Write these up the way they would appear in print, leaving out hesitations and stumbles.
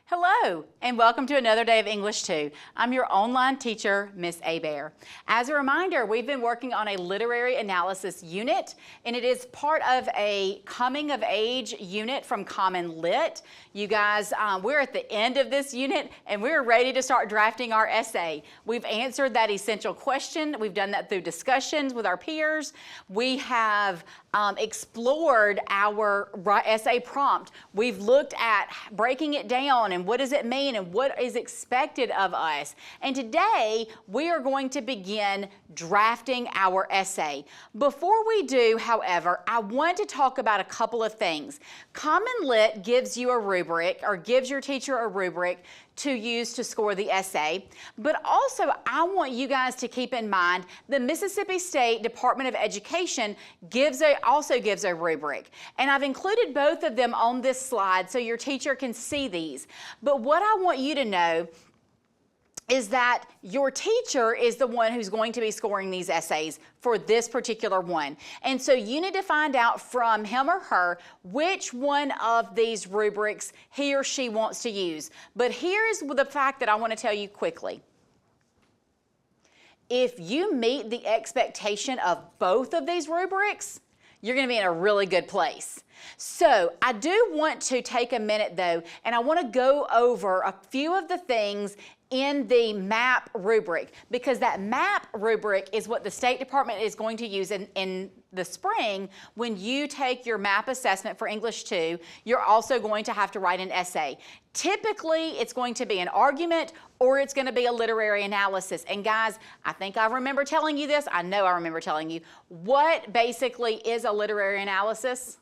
Hello, and welcome to another day of English 2. I'm your online teacher, Miss Bear. As a reminder, we've been working on a literary analysis unit, and it is part of a coming of age unit from CommonLit. You guys, we're at the end of this unit, and we're ready to start drafting our essay. We've answered that essential question. We've done that through discussions with our peers. We have explored our essay prompt. We've looked at breaking it down and what does it mean and what is expected of us. And today we are going to begin drafting our essay. Before we do, however, I want to talk about a couple of things. CommonLit gives you a rubric, or gives your teacher a rubric to use to score the essay, but also I want you guys to keep in mind the Mississippi State Department of Education also gives a rubric, and I've included both of them on this slide so your teacher can see these. But what I want you to know is that your teacher is the one who's going to be scoring these essays for this particular one. And so you need to find out from him or her which one of these rubrics he or she wants to use. But here's the fact that I want to tell you quickly. If you meet the expectation of both of these rubrics, you're going to be in a really good place. So I do want to take a minute though, and I want to go over a few of the things in the MAP rubric, because that MAP rubric is what the State Department is going to use in the spring. When you take your MAP assessment for English 2, you're also going to have to write an essay. Typically, it's going to be an argument or it's going to be a literary analysis. And guys, I think I remember telling you this. I know I remember telling you. What basically is a literary analysis?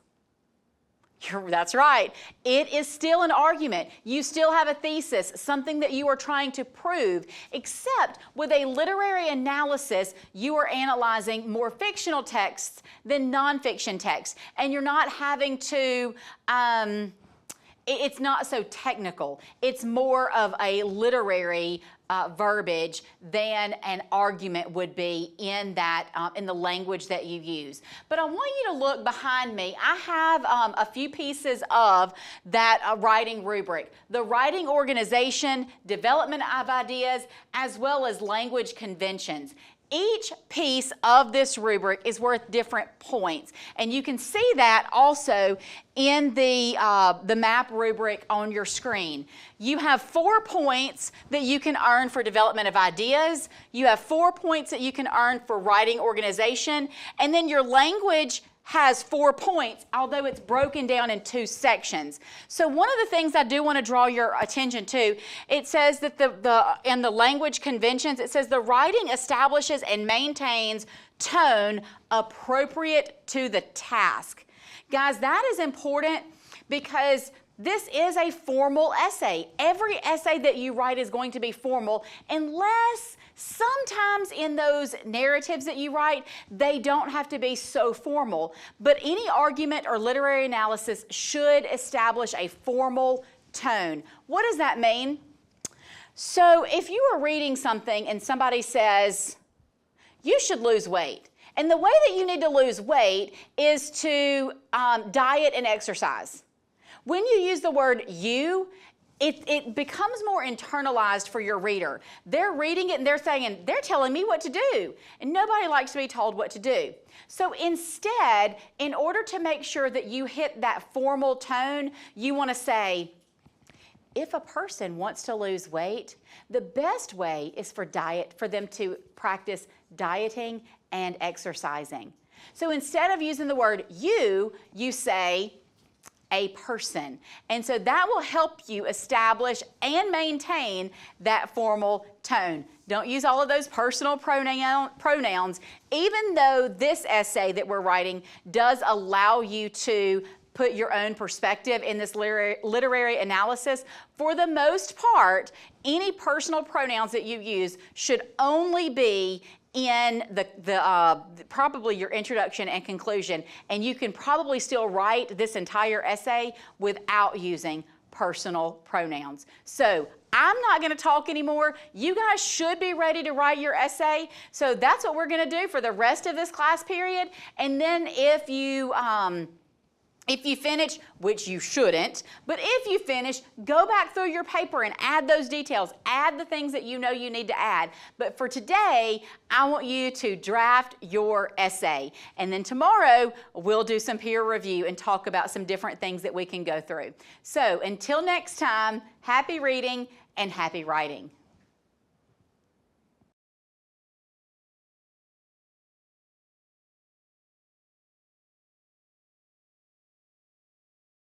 That's right. It is still an argument. You still have a thesis, something that you are trying to prove, except with a literary analysis, you are analyzing more fictional texts than nonfiction texts, and you're not having to, it's not so technical. It's more of a literary verbiage than an argument would be in that in the language that you use. But I want you to look behind me. I have a few pieces of that writing rubric. The writing organization, development of ideas, as well as language conventions. Each piece of this rubric is worth different points, and you can see that also in the MAP rubric on your screen. You have 4 points that you can earn for development of ideas. You have 4 points that you can earn for writing organization, and then your language has 4 points, although it's broken down in 2 sections. So one of the things I do want to draw your attention to, it says that in the language conventions, it says the writing establishes and maintains tone appropriate to the task. Guys, that is important because this is a formal essay. Every essay that you write is going to be formal, unless sometimes in those narratives that you write, they don't have to be so formal. But any argument or literary analysis should establish a formal tone. What does that mean? So if you are reading something and somebody says, you should lose weight, and the way that you need to lose weight is to diet and exercise. When you use the word you, it becomes more internalized for your reader. They're reading it and they're saying, they're telling me what to do. And nobody likes to be told what to do. So instead, in order to make sure that you hit that formal tone, you want to say, if a person wants to lose weight, the best way is for them to practice dieting and exercising. So instead of using the word you say, a person. And so that will help you establish and maintain that formal tone. Don't use all of those personal pronouns, even though this essay that we're writing does allow you to put your own perspective in this literary analysis. For the most part, any personal pronouns that you use should only be in probably your introduction and conclusion, and you can probably still write this entire essay without using personal pronouns. So I'm not going to talk anymore. You guys should be ready to write your essay. So that's what we're going to do for the rest of this class period. And then if If you finish, which you shouldn't, but if you finish, go back through your paper and add those details. Add the things that you know you need to add. But for today, I want you to draft your essay. And then tomorrow, we'll do some peer review and talk about some different things that we can go through. So until next time, happy reading and happy writing.